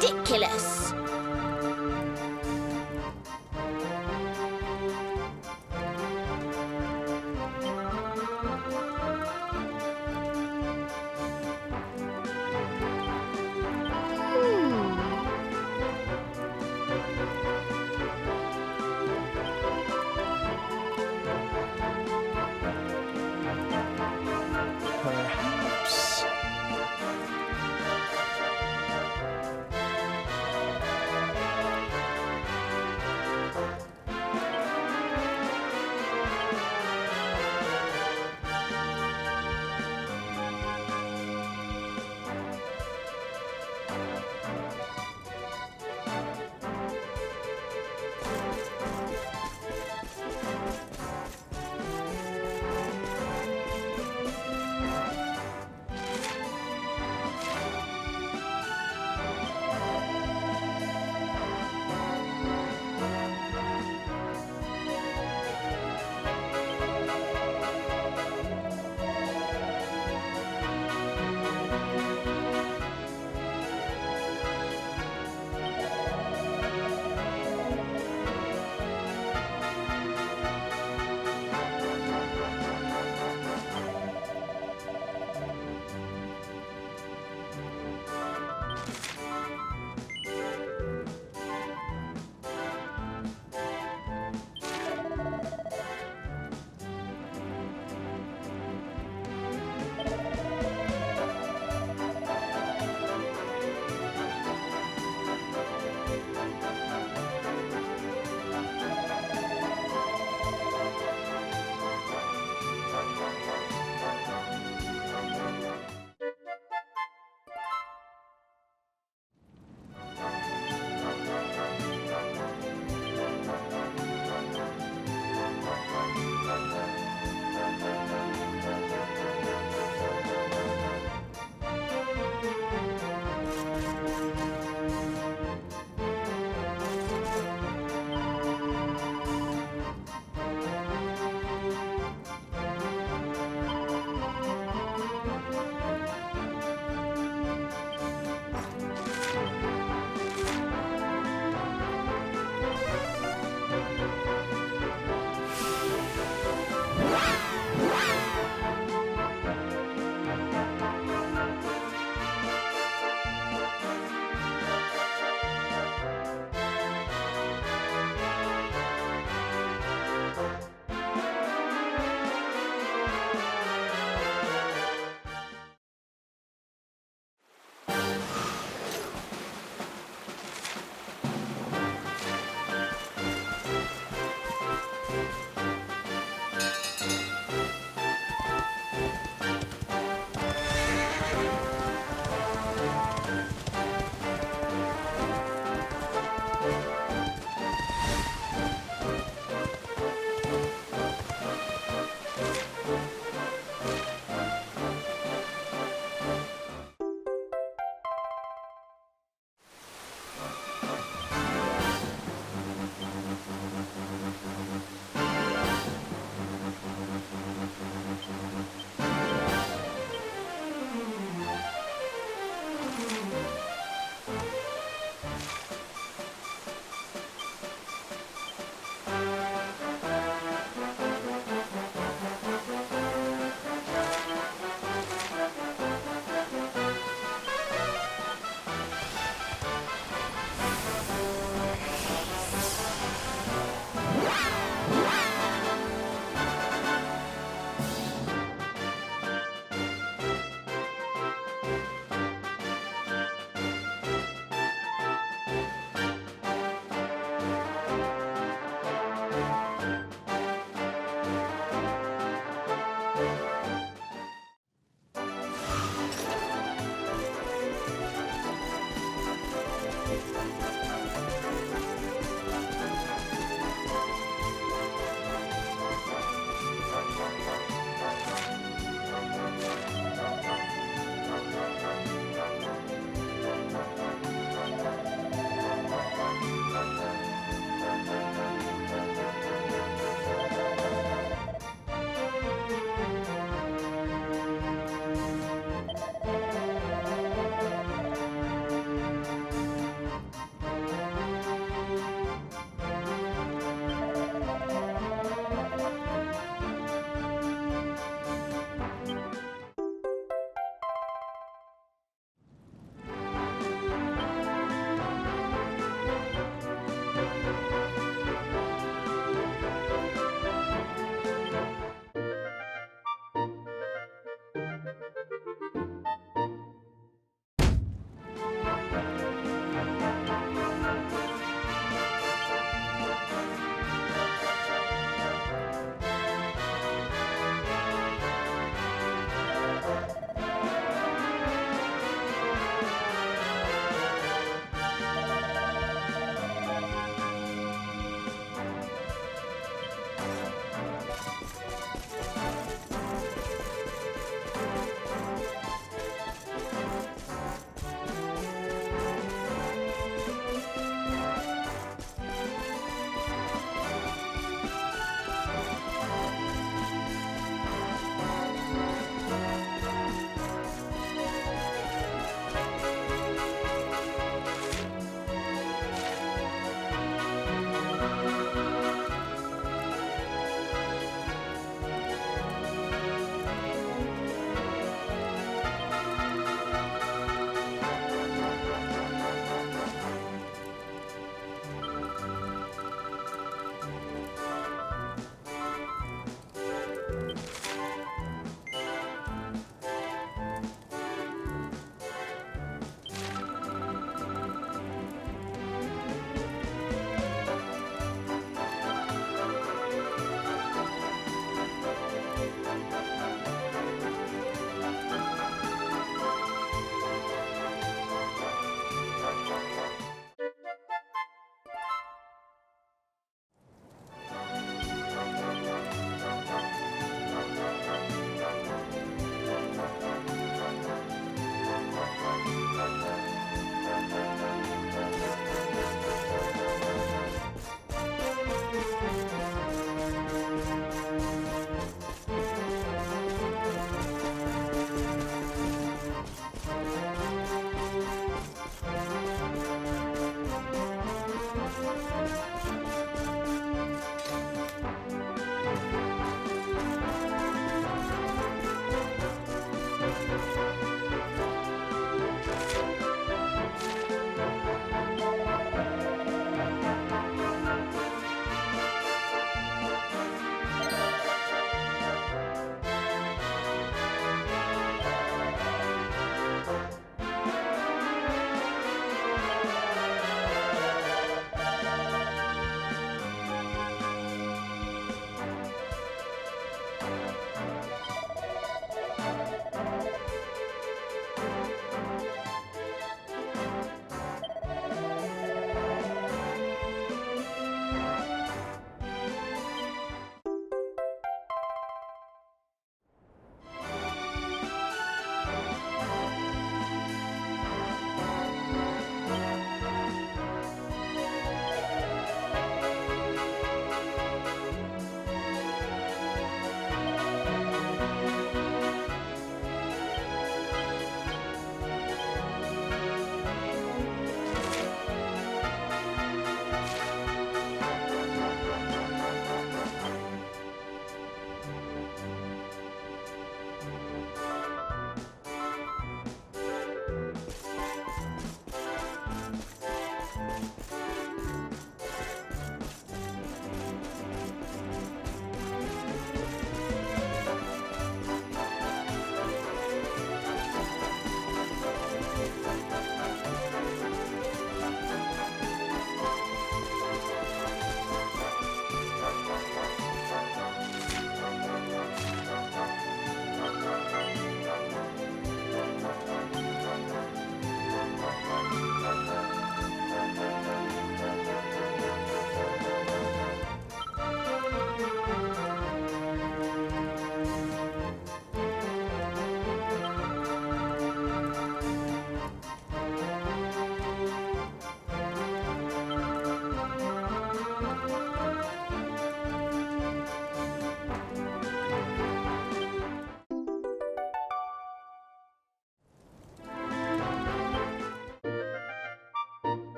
Ridiculous! Perhaps.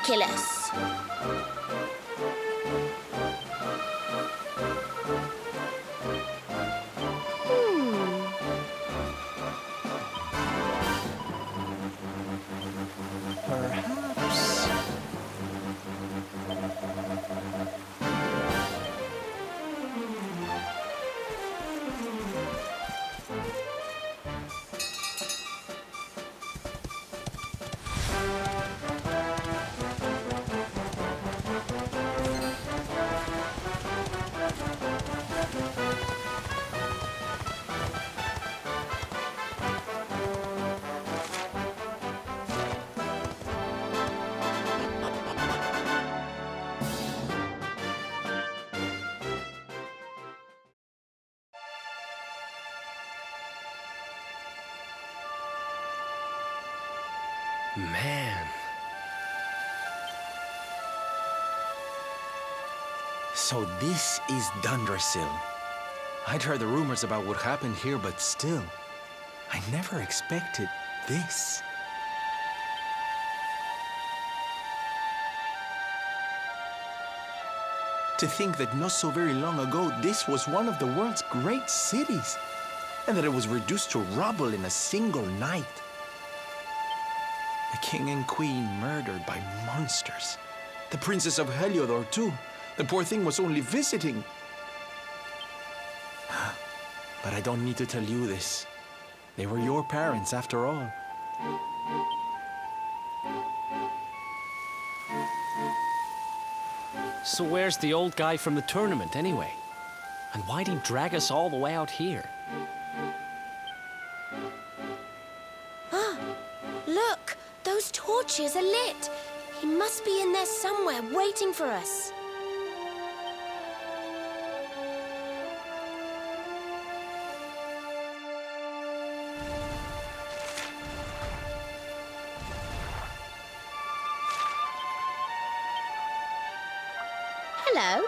ridiculous. Perhaps. Man. So this is Dundrasil. I'd heard the rumors about what happened here, but still, I never expected this. To think that not so very long ago, this was one of the world's great cities, and that it was reduced to rubble in a single night. The king and queen murdered by monsters. The princess of Heliodor, too. The poor thing was only visiting. But I don't need to tell you this. They were your parents, after all. So where's the old guy from the tournament, anyway? And why'd he drag us all the way out here? Look, those torches are lit. He must be in there somewhere, waiting for us. Hello.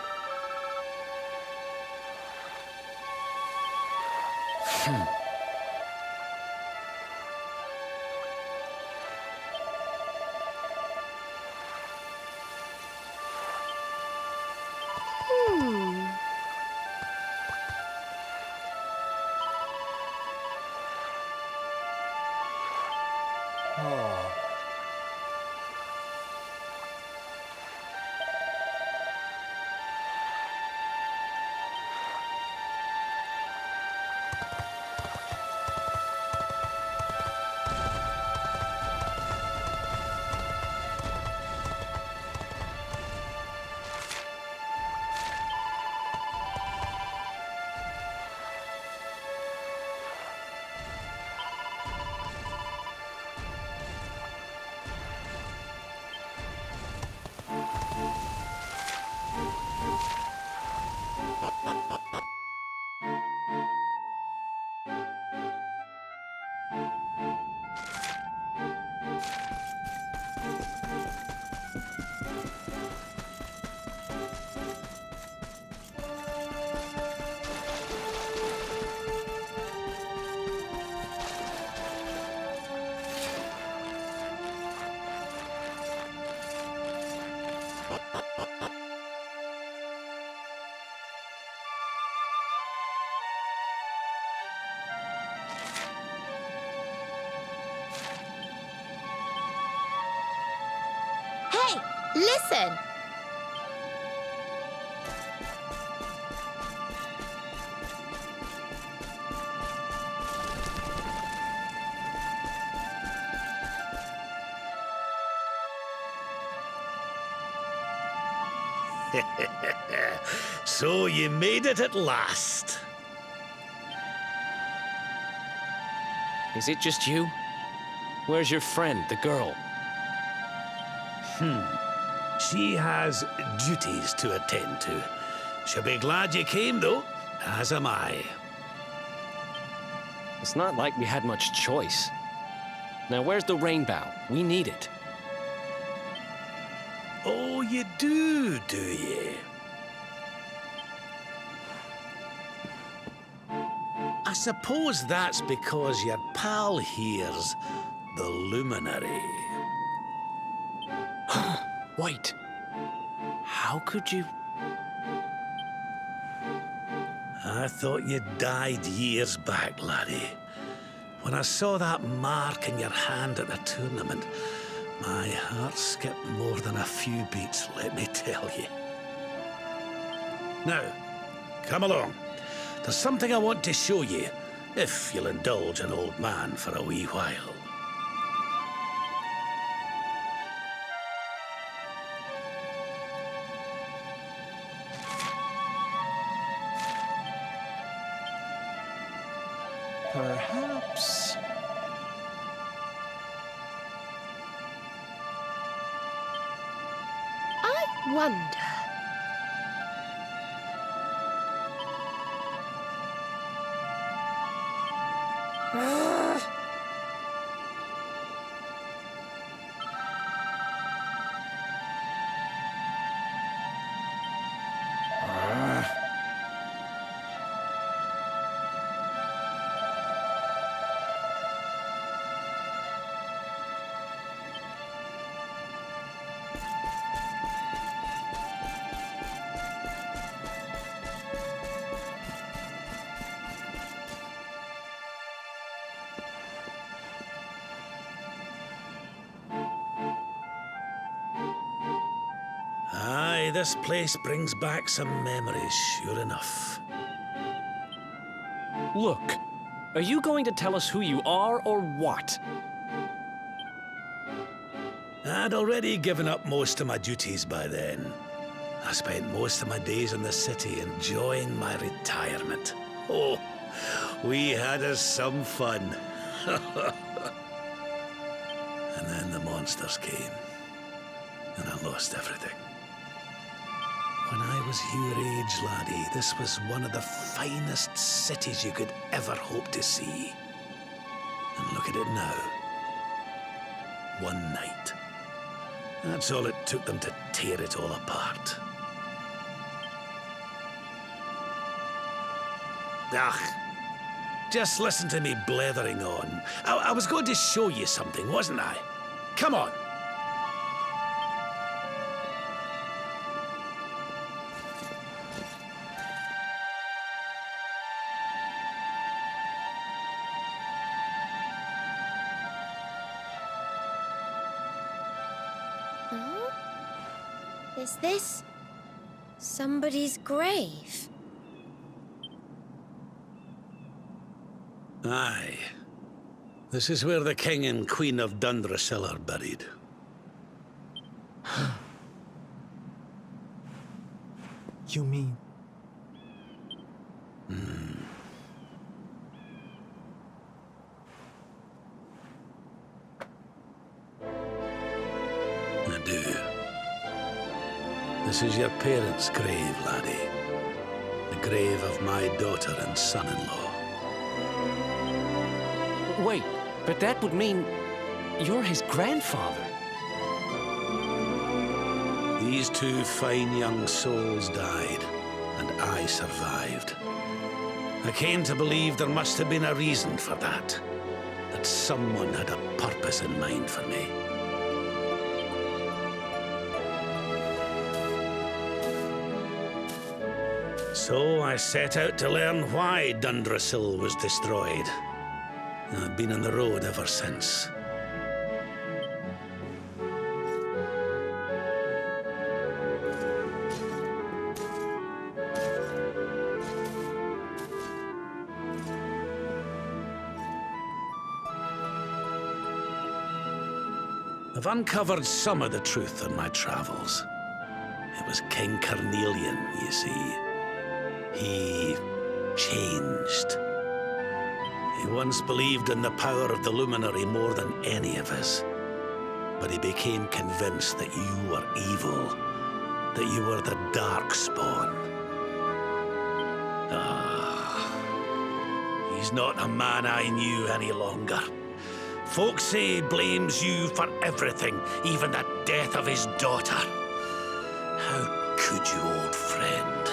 Hey, listen! So you made it at last. Is it just you? Where's your friend, the girl? She has duties to attend to. She'll be glad you came, though, as am I. It's not like we had much choice. Now, where's the rainbow? We need it. Oh, you do you? I suppose that's because your pal here's the luminary. Wait. How could you... I thought you died years back, laddie. When I saw that mark in your hand at the tournament, my heart skipped more than a few beats, let me tell you. Now, come along. There's something I want to show you, if you'll indulge an old man for a wee while. Perhaps... I wonder... Aye, this place brings back some memories, sure enough. Look, are you going to tell us who you are or what? I'd already given up most of my duties by then. I spent most of my days in the city enjoying my retirement. Oh, we had us some fun. And then the monsters came, and I lost everything. When I was your age, laddie, this was one of the finest cities you could ever hope to see. And look at it now. One night. That's all it took them to tear it all apart. Just listen to me blethering on. I was going to show you something, wasn't I? Come on. Huh? Is this somebody's grave? Aye. This is where the King and Queen of Dundrasil are buried. You mean... I do. This is your parents' grave, laddie. The grave of my daughter and son-in-law. Wait, but that would mean you're his grandfather. These two fine young souls died, and I survived. I came to believe there must have been a reason for that. That someone had a purpose in mind for me. So I set out to learn why Dundrasil was destroyed. I've been on the road ever since. I've uncovered some of the truth on my travels. It was King Carnelian, you see. He changed. He once believed in the power of the luminary more than any of us. But he became convinced that you were evil, that you were the Darkspawn. He's not a man I knew any longer. Folks say he blames you for everything, even the death of his daughter. How could you, old friend?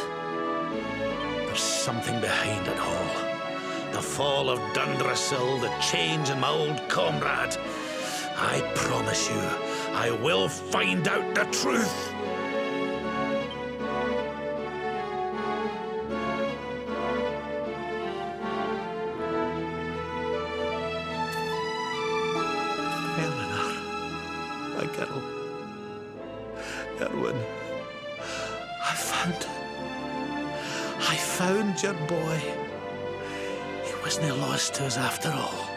There's something behind it all. The fall of Dundrasil, the change in my old comrade. I promise you, I will find out the truth. Eleanor, my girl. Erwin, I found your boy. He wasn't lost to us after all.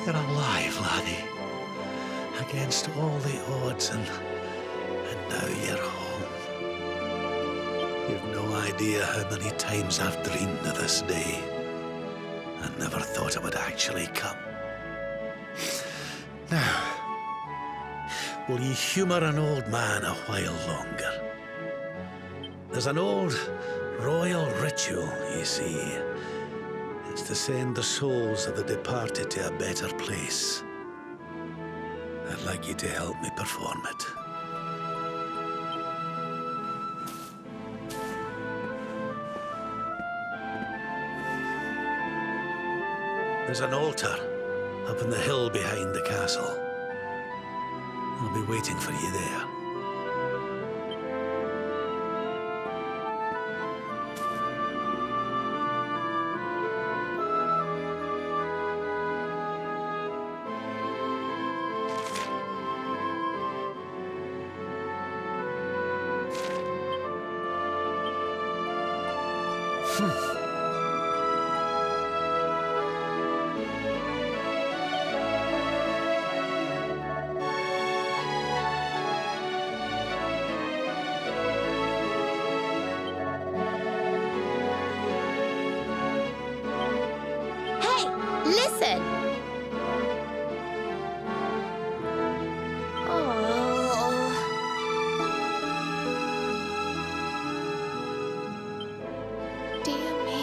You're alive, laddie. Against all the odds, and now you're home. You've no idea how many times I've dreamed of this day. I never thought it would actually come. Now, will you humour an old man a while longer? There's an old royal ritual, you see. It's to send the souls of the departed to a better place. I'd like you to help me perform it. There's an altar up on the hill behind the castle. I'll be waiting for you there. Listen! Oh. Dear me.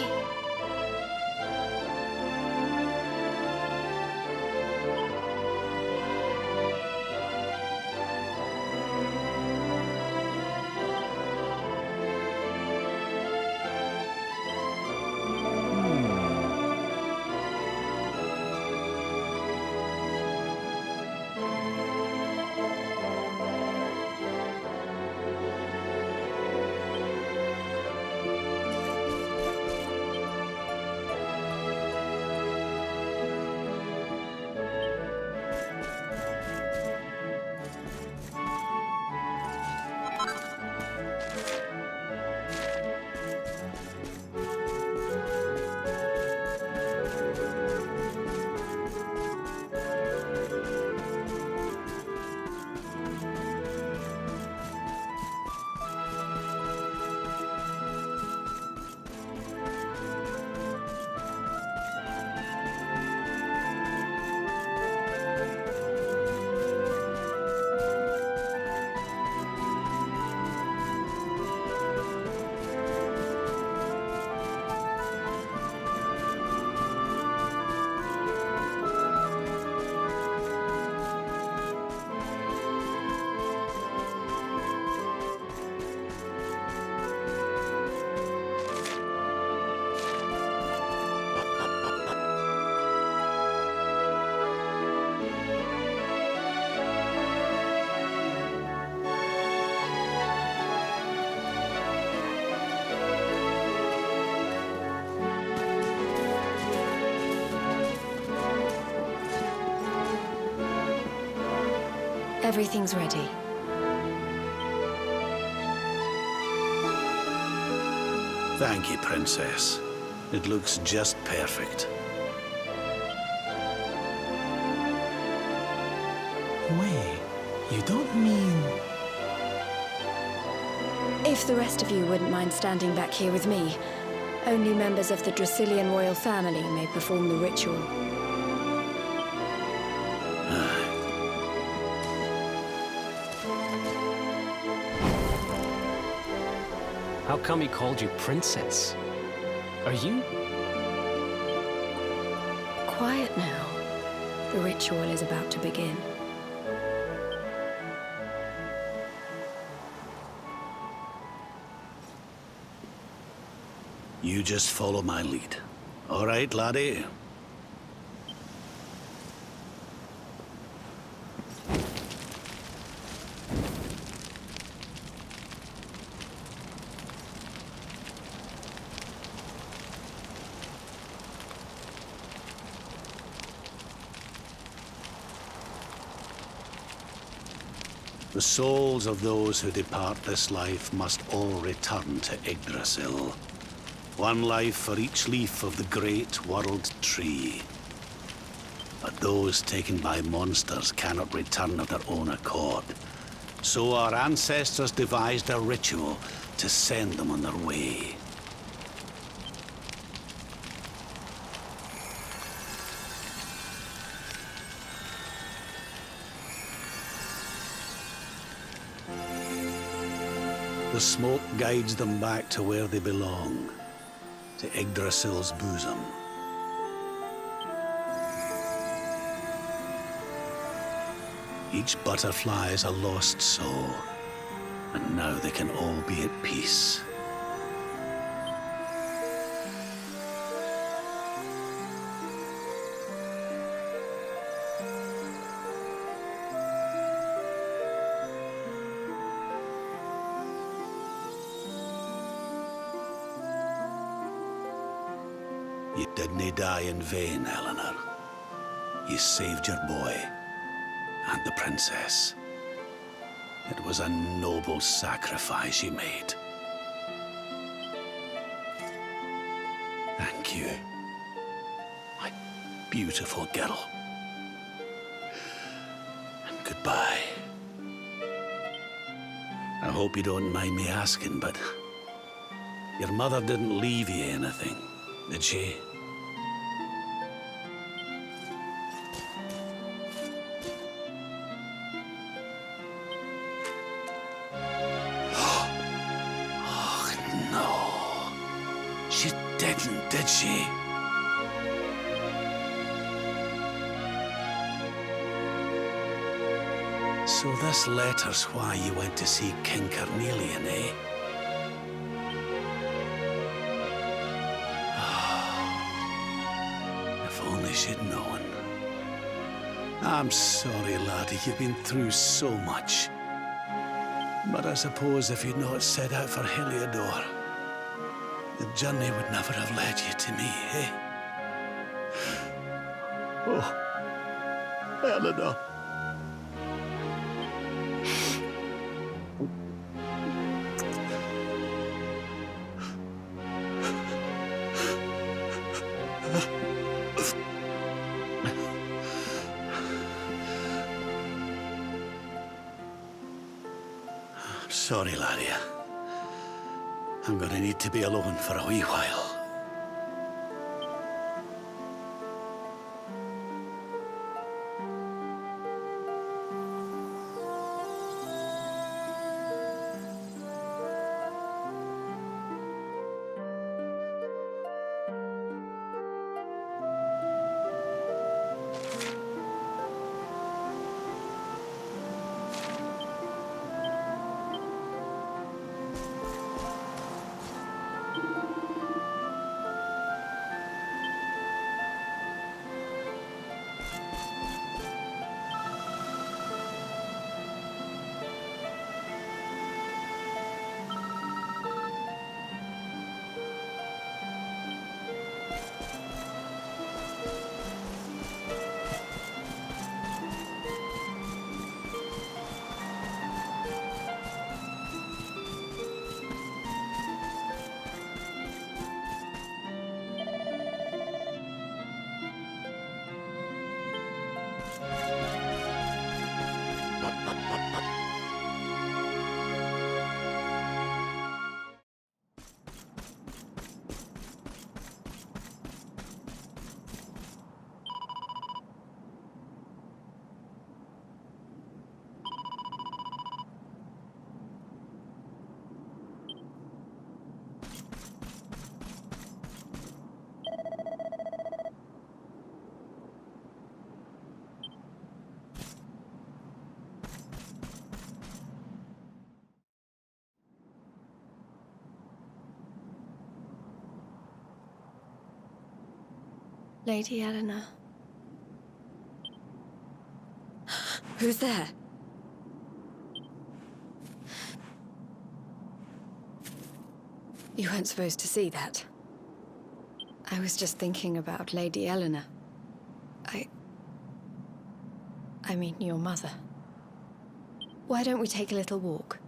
Everything's ready. Thank you, Princess. It looks just perfect. Wait, you don't mean... If the rest of you wouldn't mind standing back here with me, only members of the Dracilian royal family may perform the ritual. How come he called you Princess? Are you? Quiet now. The ritual is about to begin. You just follow my lead. All right, laddie? The souls of those who depart this life must all return to Yggdrasil. One life for each leaf of the great world tree. But those taken by monsters cannot return of their own accord. So our ancestors devised a ritual to send them on their way. The smoke guides them back to where they belong, to Yggdrasil's bosom. Each butterfly is a lost soul, and now they can all be at peace. You didn't die in vain, Eleanor. You saved your boy and the princess. It was a noble sacrifice you made. Thank you, my beautiful girl. And goodbye. I hope you don't mind me asking, but your mother didn't leave you anything, did she? Did she? So this letter's why you went to see King Carnelian, eh? If only she'd known. I'm sorry, laddie, you've been through so much. But I suppose if you'd not set out for Heliodor, the journey would never have led you to me, eh? Oh, Eleanor. I'm sorry, laddie. I'm gonna need to be alone for a wee while. Lady Eleanor. Who's there? You weren't supposed to see that. I was just thinking about Lady Eleanor. I mean, your mother. Why don't we take a little walk?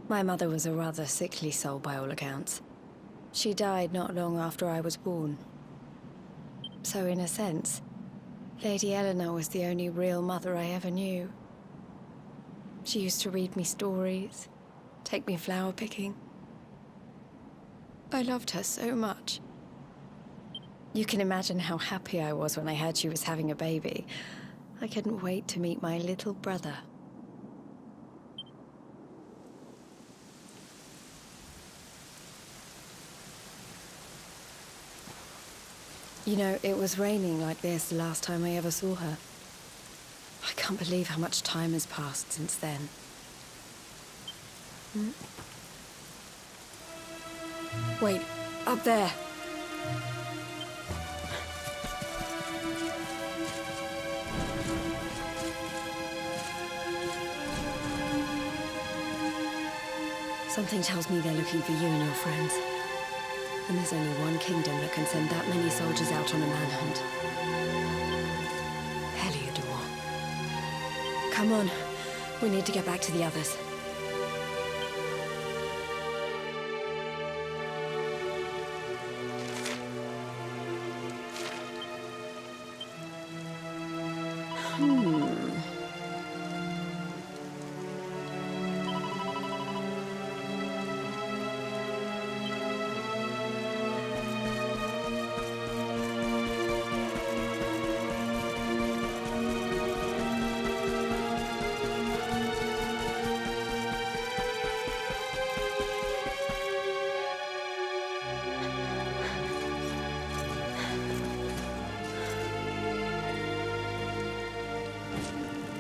My mother was a rather sickly soul by all accounts. She died not long after I was born. So in a sense, Lady Eleanor was the only real mother I ever knew. She used to read me stories, take me flower picking. I loved her so much. You can imagine how happy I was when I heard she was having a baby. I couldn't wait to meet my little brother. You know, it was raining like this the last time I ever saw her. I can't believe how much time has passed since then. Wait, up there. Something tells me they're looking for you and your friends. And there's only one kingdom that can send that many soldiers out on a manhunt. Heliodor. Come on. We need to get back to the others.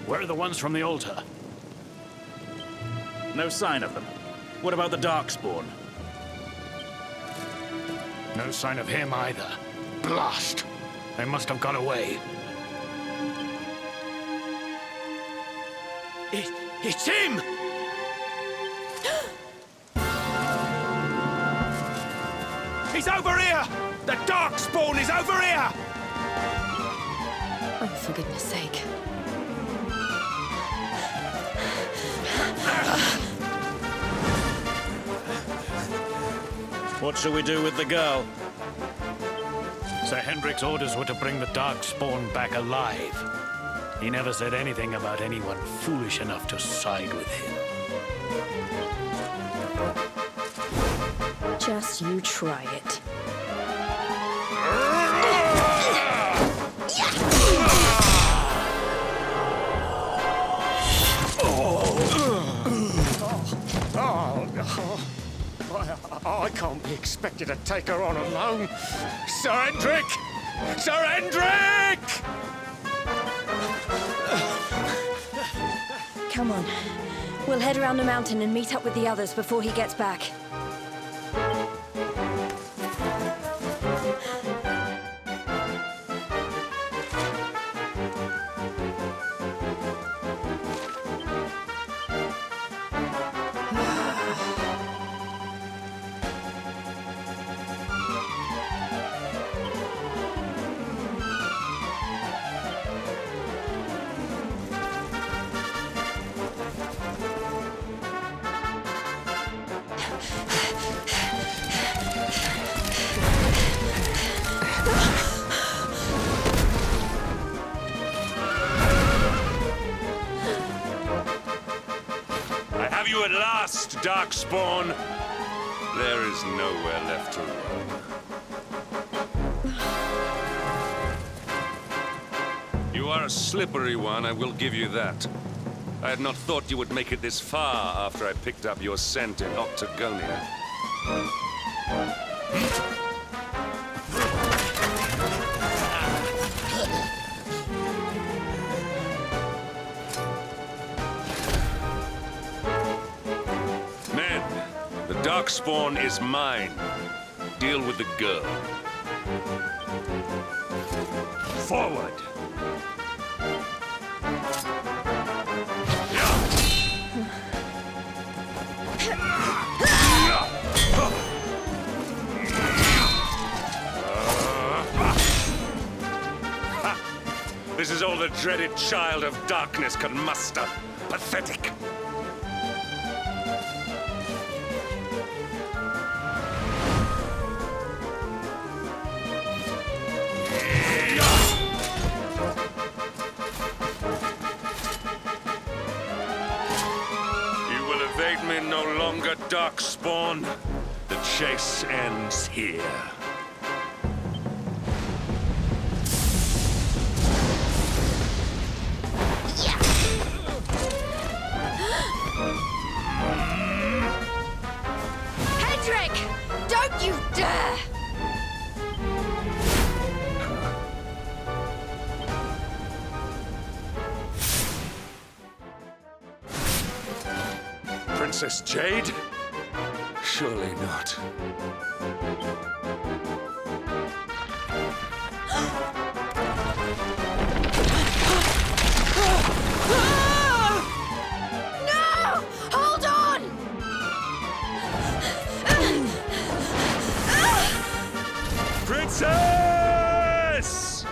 Where are the ones from the altar? No sign of them. What about the Darkspawn? No sign of him either. Blast! They must have got away. It's him! He's over here! The Darkspawn is over here! Oh, for goodness sake. What shall we do with the girl? Sir Hendrix's orders were to bring the Darkspawn back alive. He never said anything about anyone foolish enough to side with him. Just you try it. I can't be expected to take her on alone. Sir Hendrik! Sir Hendrik! Come on. We'll head around the mountain and meet up with the others before he gets back. You at last, Darkspawn. There is nowhere left to run. You are a slippery one, I will give you that. I had not thought you would make it this far after I picked up your scent in Octagonia. Darkspawn is mine. Deal with the girl. Forward! This is all the dreaded child of darkness can muster. Pathetic. You will evade me no longer, Darkspawn. The chase ends here. Hendrix! Don't you dare! Princess Jade? Surely not. No! Hold on! Princess!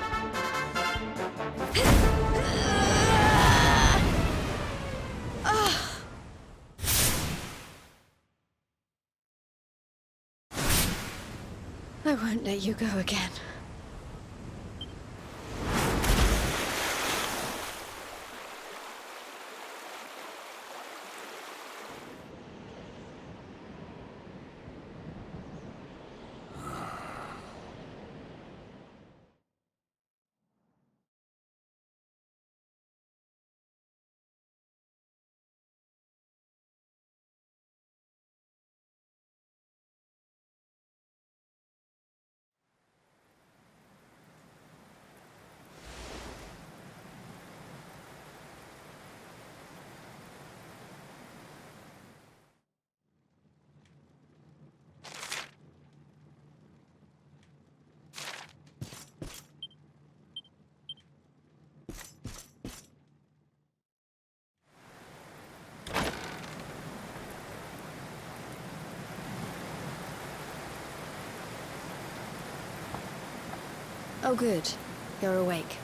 I won't let you go again. Oh, good. You're awake.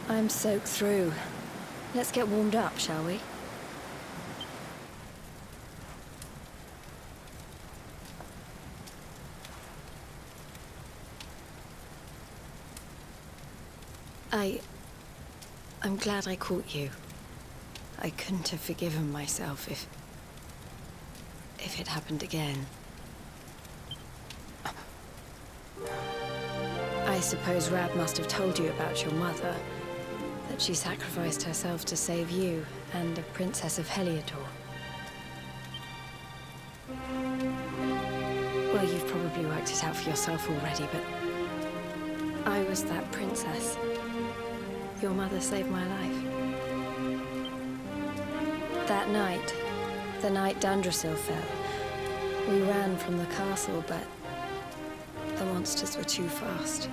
I'm soaked through. Let's get warmed up, shall we? I'm glad I caught you. I couldn't have forgiven myself if it happened again. I suppose Rab must have told you about your mother, that she sacrificed herself to save you and a princess of Heliodor. Well, you've probably worked it out for yourself already, but I was that princess. Your mother saved my life. That night, the night Dundrasil fell, we ran from the castle, but the monsters were too fast.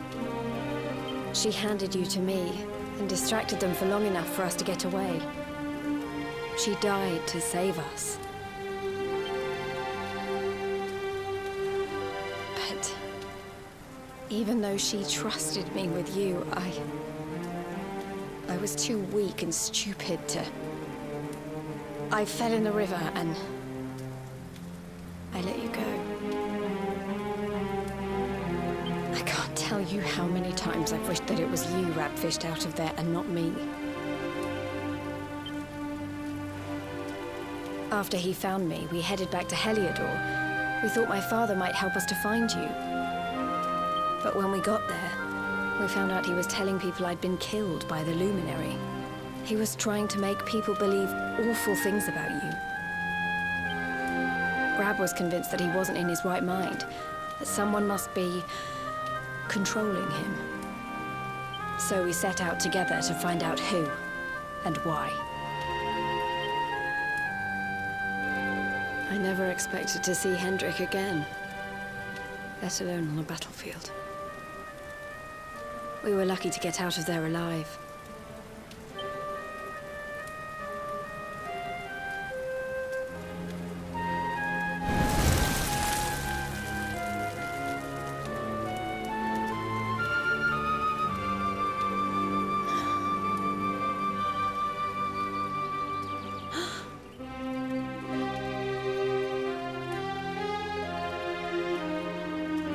She handed you to me and distracted them for long enough for us to get away. She died to save us. But even though she trusted me with you, I was too weak and stupid to... I fell in the river and I let you go. I can't tell you how many times I've wished that it was you Rab fished out of there and not me. After he found me, we headed back to Heliodor. We thought my father might help us to find you. But when we got there, we found out he was telling people I'd been killed by the Luminary. He was trying to make people believe awful things about you. Rab was convinced that he wasn't in his right mind, that someone must be controlling him. So we set out together to find out who, and why. I never expected to see Hendrix again, let alone on a battlefield. We were lucky to get out of there alive.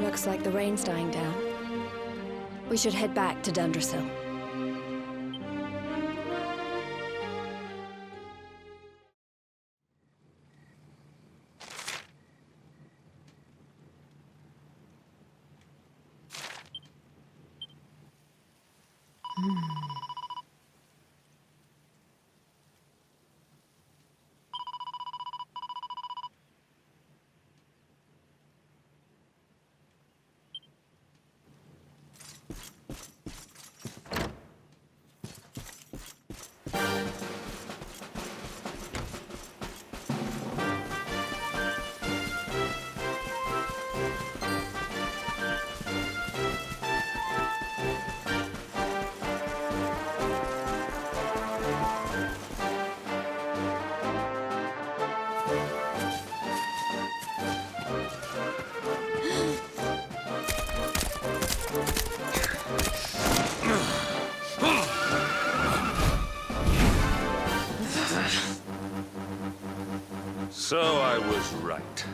Looks like the rain's dying down. We should head back to Dundrasil. So I was right.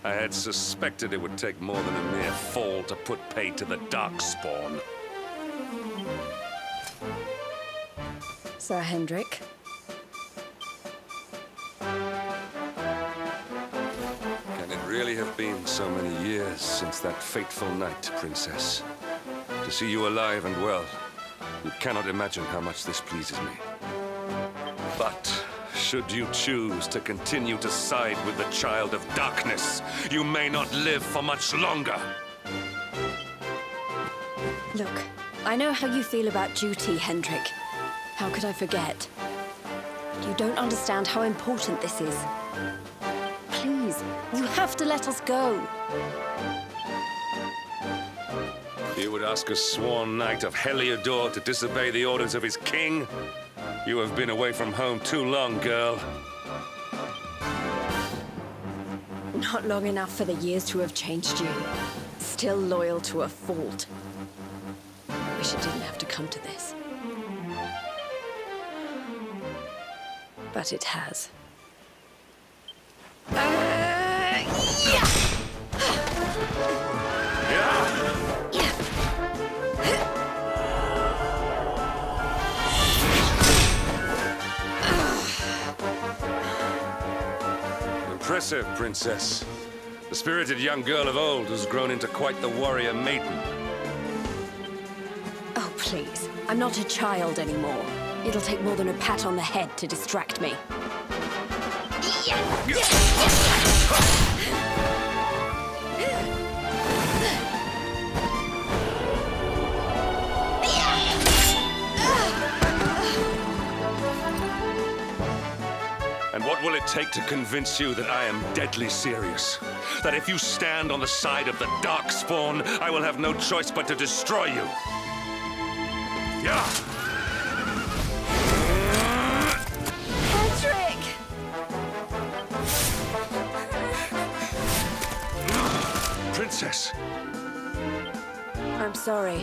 I had suspected it would take more than a mere fall to put paid to the Darkspawn. Sir Hendrix. Can it really have been so many years since that fateful night, Princess? To see you alive and well, you cannot imagine how much this pleases me. But should you choose to continue to side with the Child of Darkness, you may not live for much longer. Look, I know how you feel about duty, Hendrix. How could I forget? You don't understand how important this is. Please, you have to let us go. You would ask a sworn knight of Heliodor to disobey the orders of his king? You have been away from home too long, girl. Not long enough for the years to have changed you. Still loyal to a fault. Wish it didn't have to come to this. But it has. Impressive, Princess. The spirited young girl of old has grown into quite the warrior maiden. Oh, please. I'm not a child anymore. It'll take more than a pat on the head to distract me. And what will it take to convince you that I am deadly serious? That if you stand on the side of the Darkspawn, I will have no choice but to destroy you? Yeah! Patrick! Princess! I'm sorry.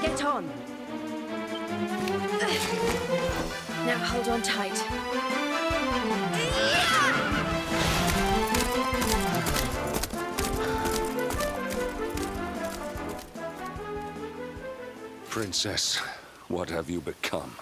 Get on. Now hold on tight. Princess, what have you become?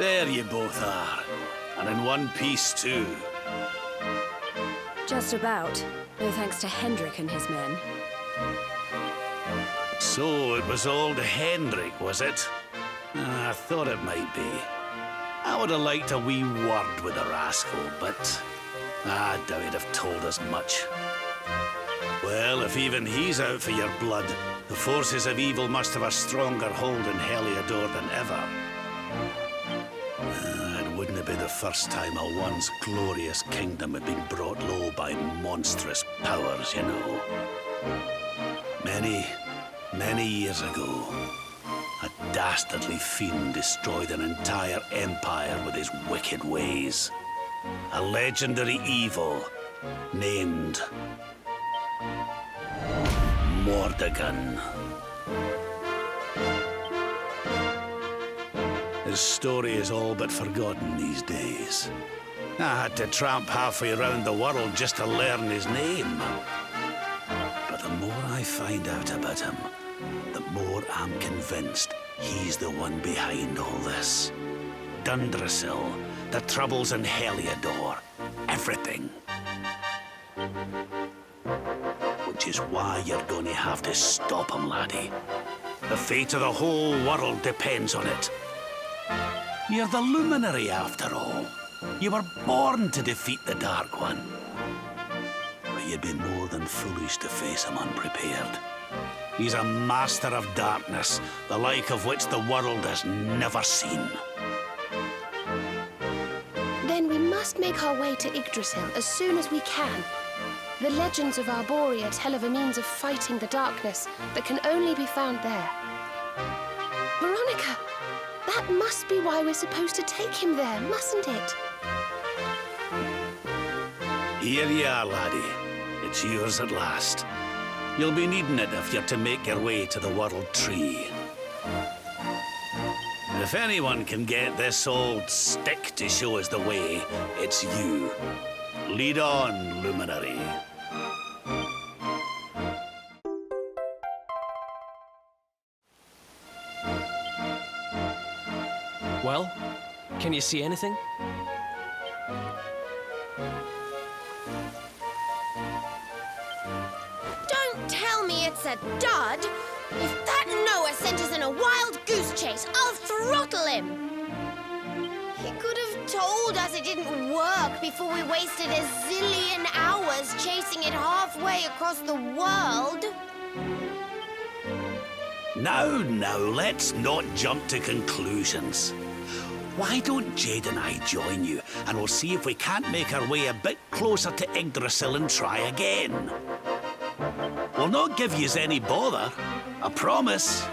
There you both are. And in one piece, too. Just about. No thanks to Hendrik and his men. So it was old Hendrik, was it? I thought it might be. I would have liked a wee word with the rascal, but I doubt he'd have told us much. Well, if even he's out for your blood, the forces of evil must have a stronger hold in Heliodor than ever. It wouldn't be the first time a once glorious kingdom had been brought low by monstrous powers, you know. Many years ago, a dastardly fiend destroyed an entire empire with his wicked ways. A legendary evil named Mordegon. His story is all but forgotten these days. I had to tramp halfway around the world just to learn his name. But the more I find out about him, the more I'm convinced he's the one behind all this. Dundrasil, the troubles in Heliodor, everything. Which is why you're going to have to stop him, laddie. The fate of the whole world depends on it. You're the luminary, after all. You were born to defeat the Dark One. But you'd be more than foolish to face him unprepared. He's a master of darkness, the like of which the world has never seen. Then we must make our way to Yggdrasil as soon as we can. The legends of Arborea tell of a means of fighting the darkness that can only be found there. Veronica, that must be why we're supposed to take him there, mustn't it? Here you are, laddie. It's yours at last. You'll be needing it if you're to make your way to the World Tree. If anyone can get this old stick to show us the way, it's you. Lead on, Luminary. Well, can you see anything? Don't tell me it's a dud. If that Noah sent us in a wild goose chase, I'll throttle him. He could have told us it didn't work before we wasted a zillion hours chasing it halfway across the world. Now, let's not jump to conclusions. Why don't Jade and I join you, and we'll see if we can't make our way a bit closer to Yggdrasil and try again. We'll not give yous any bother, I promise.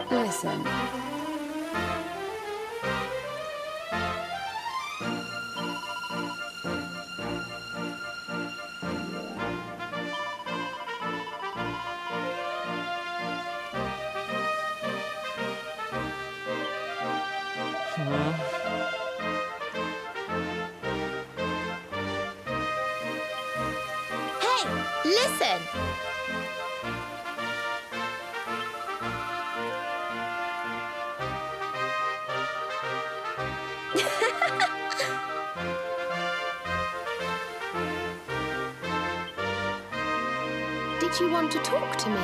Listen. Hey, listen! Did you want to talk to me?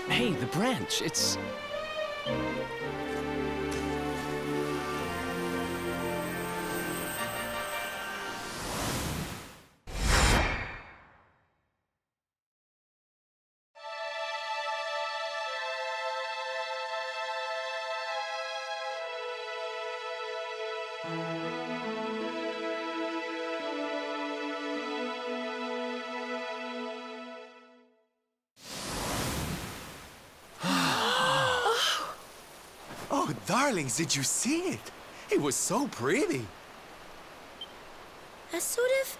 Hey, the branch, it's... Oh, darlings, did you see it? It was so pretty. A sort of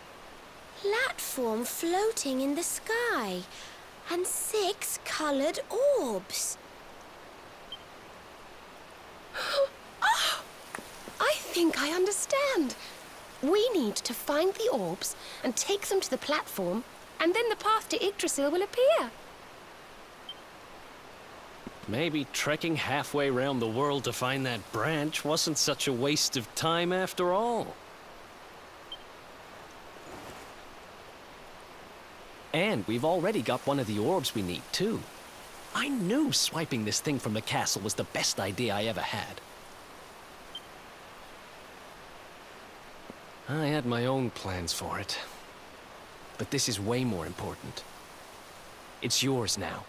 platform floating in the sky, and 6 coloured orbs. Oh, I think I understand. We need to find the orbs and take them to the platform, and then the path to Yggdrasil will appear. Maybe trekking halfway around the world to find that branch wasn't such a waste of time after all. And we've already got one of the orbs we need, too. I knew swiping this thing from the castle was the best idea I ever had. I had my own plans for it. But this is way more important. It's yours now.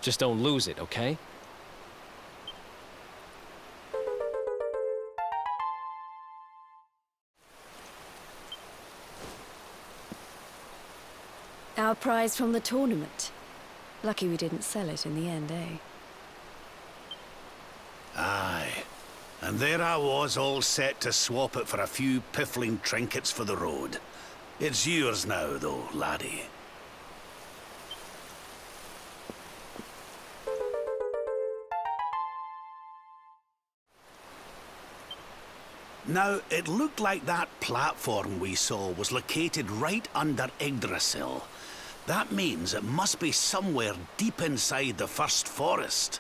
Just don't lose it, okay? Our prize from the tournament. Lucky we didn't sell it in the end, eh? Aye. And there I was, all set to swap it for a few piffling trinkets for the road. It's yours now, though, laddie. Now, it looked like that platform we saw was located right under Yggdrasil. That means it must be somewhere deep inside the first forest.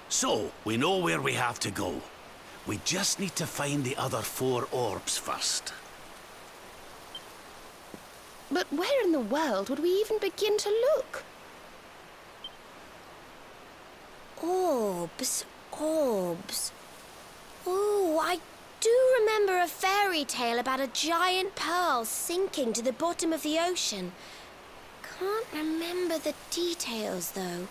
So, we know where we have to go. We just need to find the other 4 orbs first. But where in the world would we even begin to look? Orbs, orbs. Oh, I do remember a fairy tale about a giant pearl sinking to the bottom of the ocean. Can't remember the details, though.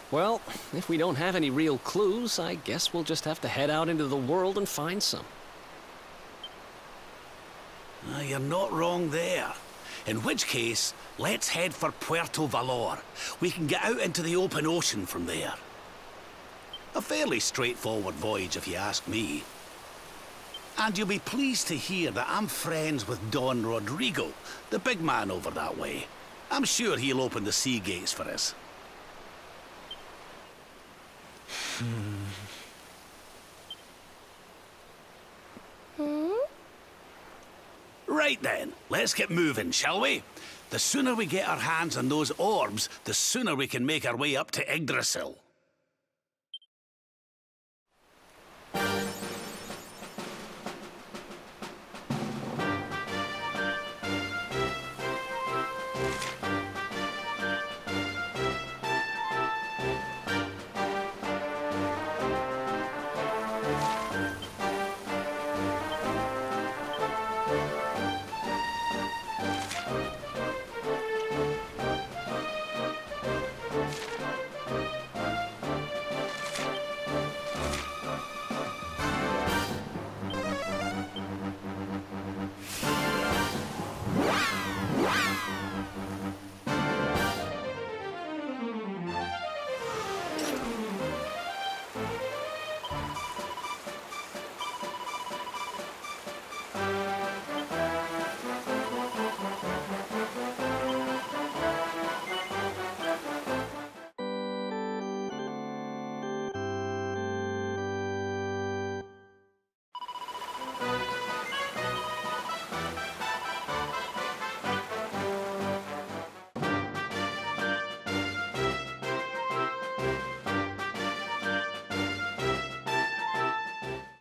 Well, if we don't have any real clues, I guess we'll just have to head out into the world and find some. You're not wrong there. In which case, let's head for Puerto Valor. We can get out into the open ocean from there. A fairly straightforward voyage, if you ask me. And you'll be pleased to hear that I'm friends with Don Rodrigo, the big man over that way. I'm sure he'll open the sea gates for us. Right then, let's get moving, shall we? The sooner we get our hands on those orbs, the sooner we can make our way up to Yggdrasil.